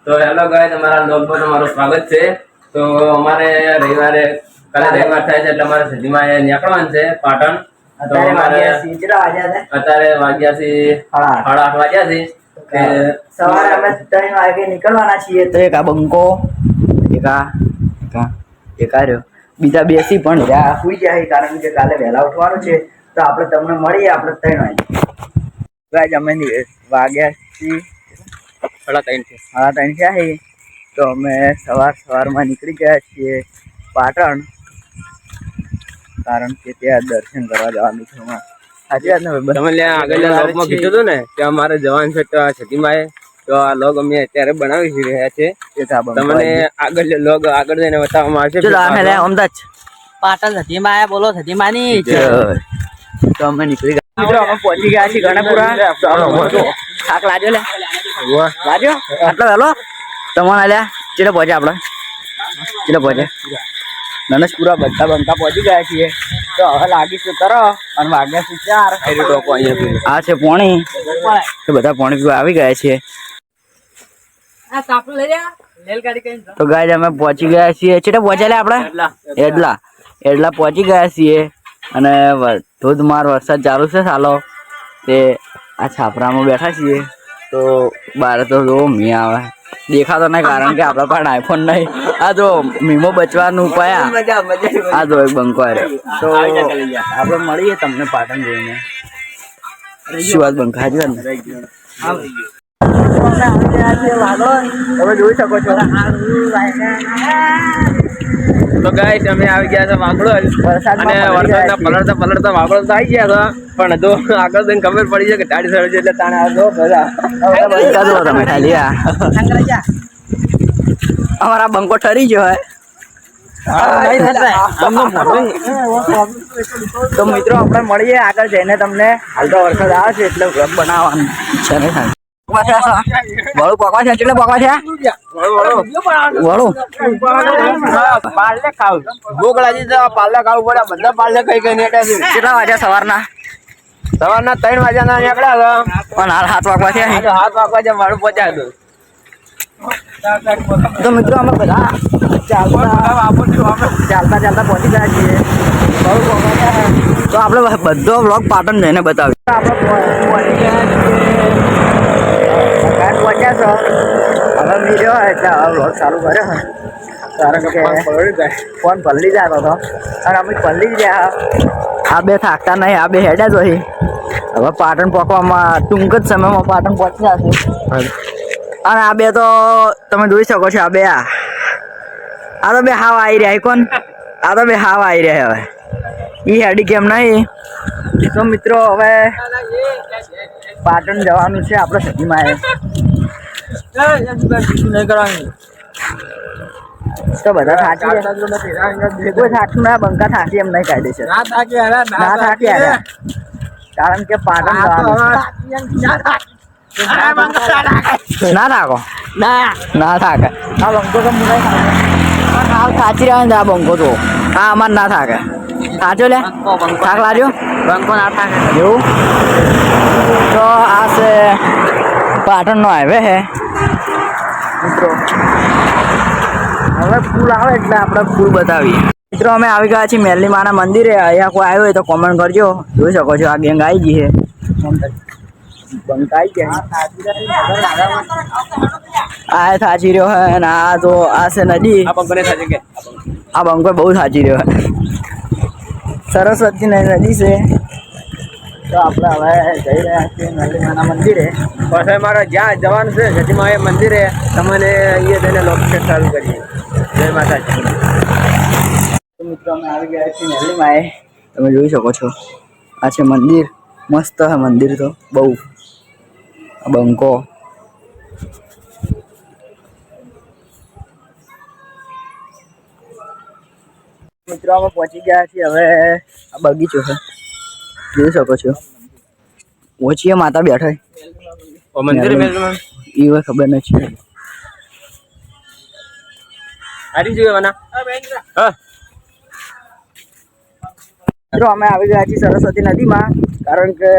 તો hello guys, અમારા બ્લોગમાં તમારું સ્વાગત છે। તો અમારે રવિવારે કાલે રવિવાર થાય છે એટલે અમારે સિટીમાં નીકળવાનું છે પાટણ। તો અમારે અત્યારે વાગ્યા છે 8:30 વાગ્યા છે। સવારે અમે 3 વાગે નીકળવાના છીએ। તો એક આ બંકો, એક આ રહ્યો, બીજા બેસી પણ જ્યાં સુઈ જાય કારણ કે કાલે વહેલા ઉઠવાનું છે। તો આપણે તમને મળીએ આપણે 3 વાગે। ગાઈસ અમે વાગ્યા છીએ 3:30 થયા છે। તો અમે સવારમાં નીકળી ગયા છીએ પાટણ, કારણ કે ત્યાં દર્શન કરવા જવાનું છે। સાચી વાત ને? તમે આગળના બ્લોગમાં કીધું હતું ને કે અમારે જવાનું છે સિટીમાં, તો આ લોગ અમે અત્યારે બનાવી રહ્યા છે। તમને આગળ લોગ આગળ જઈને બતાવવામાં આવશે। પાટણ સતીમાં આયા, બોલો સતીમાની તો અમે નીકળી ગયા મિત્રો, અમે પહોંચી ગયા છીએ ગણપુરા। થાક લાગ્યો લે? લાગ્યો આટલો વહેલો તમારે લ્યા? ચેટલે પહોંચ્યા આપણે? ચેટલે પહોંચ્યા? નનસપુરા બધા બંકા પહોંચી ગયા છીએ। તો હવે લાગીશું તરફ અને વાગ્યા છે 4। આ છે પોણી, તો બધા પોણી પીવા આવી ગયા છે। તો ગાઈસ અમે પહોંચી ગયા છીએ, ચેટલે પહોંચ્યા લે આપણે? એડલા પહોંચી ગયા છીએ અને ધોધમાર વરસાદ ચાલુ છે સાલો। તે આ છાપરામાં બેઠા છીએ। તો બાર તો જો મી આવે, દેખાતો નહીં કારણ કે આપણા પાસે આઈફોન નહીં। આ જો મીમો બચવાનું ઉપાય, આ જો એક બંકો આવ્યો। તો આપણે મળીએ તમને પાટણ જઈને। શું વાત બંકા? હાજી વાત ને? તમે જોઈ શકો છો। તો ગાઈસ અમે આવી ગયા છે વાગડો, અને વરસાદના પલળતા વાગડો તો આવી ગયા હતા, પણ જો આગળ જઈને ખબર પડી છે કે ગાડી સળે છે એટલે તાણે આવજો બધા તમે ખાલી અમારા બંકો ઠરી ગયો હોય। તો મિત્રો આપણે મળીએ આગળ જઈને તમને। હાલ તો વરસાદ આવે છે એટલે વ્લોગ બનાવવાનું છે ને થાય વળું પકવા છે? કેટલે પકવા છે? વળું પાલે ખાવ ભોગળાજી તો પાલે ખાવું પડે, બધા પાલે કઈ કઈ નેટા છે। કેટલા વાગ્યા સવારના? 3 વાગ્યાના નીકળ્યા હતા, પણ હાલ 7 વાગવા છે। 7 વાગવા છે મારું પહોંચ્યા તો મિત્રો અમે બધા ચાલતા પહોંચી ગયા છીએ। તો આપણે બધો વ્લોગ પાટણ જઈને બતાવીએ। આપણે પહોંચી ગયા છો, હવે મીર્યો એટલે હવે વ્લોગ ચાલુ કર્યો હોય કારણ કે ફોન પલ્લી જતો હતો અને અમે પલ્લી ગયા। આ બે થાકતા નહીં, આ બે હેડ્યા જ હોય। હવે પાટણ પહોંચવામાં ટૂંક જ સમયમાં પાટણ પહોંચી જશે। અને આ બે તો તમે જોઈ શકો છો, આ તો બે હાવ આવી રહ્યા। કોણ? આ તો બે હાવ આવી રહ્યા। હવે ઈ હેડી કેમ નહીં? તો મિત્રો હવે પાટણ જવાનું છે આપણે સિટીમાં। તો બધા થાકી કોઈ થાકતું ના, બંકા થાકી એમ નહીં કાયદેસર ના થાકી કારણ કે પાટણ જવાનું ના થાકો ના થાકે। આ બંકો તો મુલાય હાલ થાચી રહ્યા ને આ બંકો તો આ અમાર ના થાકે। થાચો લે થાક લાગ્યો? બંકો ના થાકે એવું? તો આ છે પાટણનો હાઈવે હે મિત્રો। હવે ફૂલ આવે એટલે આપણે ફૂલ બતાવીએ મિત્રો। અમે આવી ગયા છીએ મેલની માના મંદિરે। અહીંયા કોઈ આવ્યો હોય તો કોમેન્ટ કરજો। જોઈ શકો છો આ ગેંગ આવી ગઈ છે, બંકાઈ ગયા। આ થાચી રહ્યો હે અને આ તો આ છે નદી। આ બંકો બહુ થાચી રહ્યો હે। સરસ્વતી નદી છે। તો આપણે હવે જઈ રહ્યા છીએ મેલડીમાના મંદિરે। પછી મારે જ્યાં જવાનું છે સતીમાં એ મંદિરે, તમને અહીંયા જઈને લોકેશન ચાલુ કરીએ। જય માતાજી। તો મિત્રો અમે આવી ગયા છીએ મેલડીમાં। તમે જોઈ શકો છો આ છે મંદિર, મસ્ત હે મંદિર તો બહુ। બંકો મિત્રો અમે પહોંચી ગયા છીએ। હવે આ બગીચો છે, જોઈ શકો છો। પહોંચીએ માતા બેઠા મંદિર એ ખબર નથી। મિત્રો અમે આવી ગયા છીએ સરસ્વતી નદીમાં, કારણ કે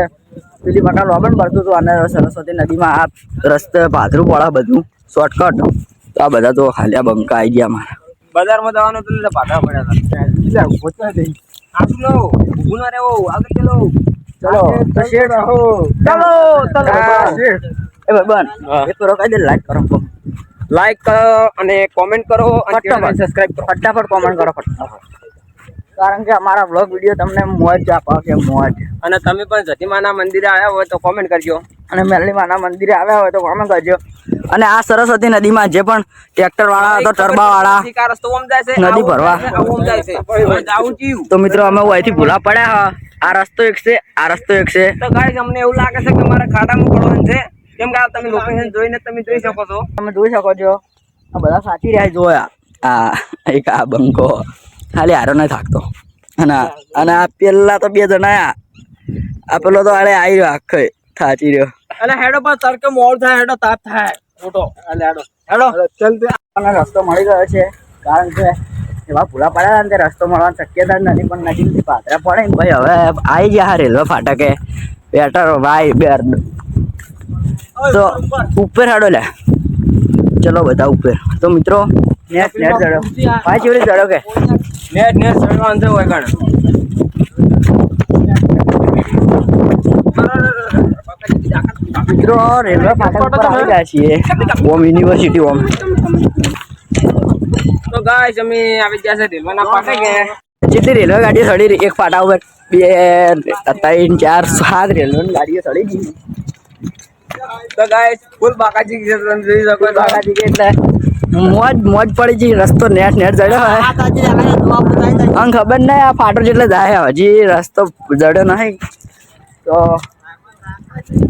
પેલી મકાન લોબન પડતું હતું અને સરસ્વતી નદીમાં આ રસ્તે પાથરું પડે બધું શોર્ટકટ તો આ બધા તો ખાલી આ બંકા આવી ગયા મારા બજારમાં જવાનું તો એટલે પાટા પડ્યા હતા આટલું લો ઊભું ના રહેવો આગળ ચલો ચલો તો શેઠ ચલો એ ભાઈ એક કરો કહી દે લાઈક કરો લાઈક કરો અને કોમેન્ટ કરો અને સબસ્ક્રાઇબ કરો ફટાફટ કોમેન્ટ કરો ફટાફટ કારણ કે અમારા બ્લોગ વિડીયો તમને મોજ આપે મોજ અને તમે પણ સતીમાના મંદિરે આવ્યા હોય તો કોમેન્ટ કરજો અને મેરલીમાના મંદિરે આવ્યા હોય તો કોમેન્ટ કરજો અને આ સરસ્વતી નદીમાં જે પણ ટ્રેક્ટર વાળા તો ટર્બા વાળા આ રસ્તો ઓમ જાય છે નદી ભરવા ઓમ જાય છે હવે જાવું જીવ તો મિત્રો અમે અહીંથી ભૂલા પડ્યા હા આ રસ્તો એક છે આ રસ્તો એક છે તો ગાઈસ અમને એવું લાગે છે કે મારે ખાડામાં પડવાનું છે કેમ કે આ તમે લોકેશન જોઈને તમે જોઈ શકો છો તમે જોઈ શકો છો આ બધા સાચી રહ્યા જોયા આ એક આ બંકો ખાલી હારો નહીં થાકતો અને આ પેલા તો બે જણા આ પેલો તો આડે આવી રહ્યો આખે થાચી રહ્યો એટલે હેડો પર તડકે મોડ થાય હેડો તાપ થાય ફોટો એટલે હેડો ચાલ રસ્તો મળી ગયો છે કારણ કે એવા ભૂલા પડ્યા ને તે રસ્તો મળવાની શક્યતા જ નથી પણ નજીકથી પાથરા પડે ને ભાઈ હવે આવી ગયા રેલવે ફાટકે બેટર ભાઈ બે તો ઉપર હેડો લે ચલો બધા ઉપર તો મિત્રો નેટ ચડો ભાઈ ચીવડી ચડો કે નેટ ચડવાનું છે હોય કણ મિત્રો રેલવે ફાટક પર આવી ગયા છીએ ઓમ યુનિવર્સિટી ઓમ તો ગાઈસ અમે આવી ગયા છે રેલવેના ફાટકે જેટલી રેલવે ગાડીઓ ચડી એક ફાટા ઉપર 2 3 4 7 રેલવે ગાડીઓ ચડી ગઈ તો ગાઈસ ફૂલ બાકાજી જોઈ શકો છો બાકાજી કે એટલે મોજ પડી ગઈ રસ્તો નેટ ચડ્યો હોય આમ ખબર નહીં આ ફાટો જેટલે જાય હજી રસ્તો જડ્યો નહીં તો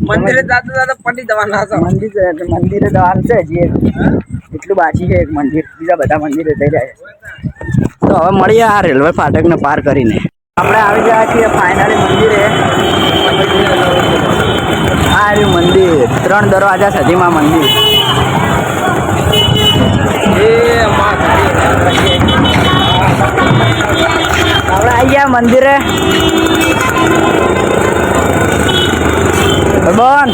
મંદિરે જાતે પટી જવાના છો મંદિરે જવાનું છે હજી એટલું બાકી છે એક મંદિર બીજા બધા મંદિરે જઈ રહ્યા છે તો હવે મળીએ આ રેલવે ફાટકને પાર કરીને આપણે આવી ગયા છીએ ફાઇનલી મંદિરે આ રહ્યું મંદિર 3 દરવાજા સુધીમાં મંદિર આપણે આવી ગયા મંદિરે બોન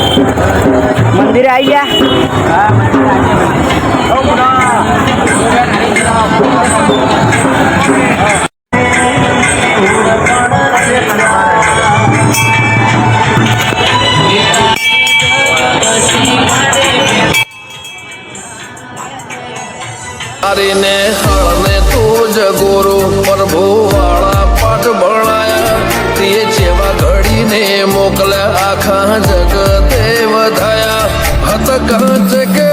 મંદિરે આવી ગયા ને હળને તુજ ગુરુ પ્રભુ વાળા પાઠ ભણાયા તે જેવા ઘડીને મોકલ્યા આખા જગતે વધાયા હત કાંચ કે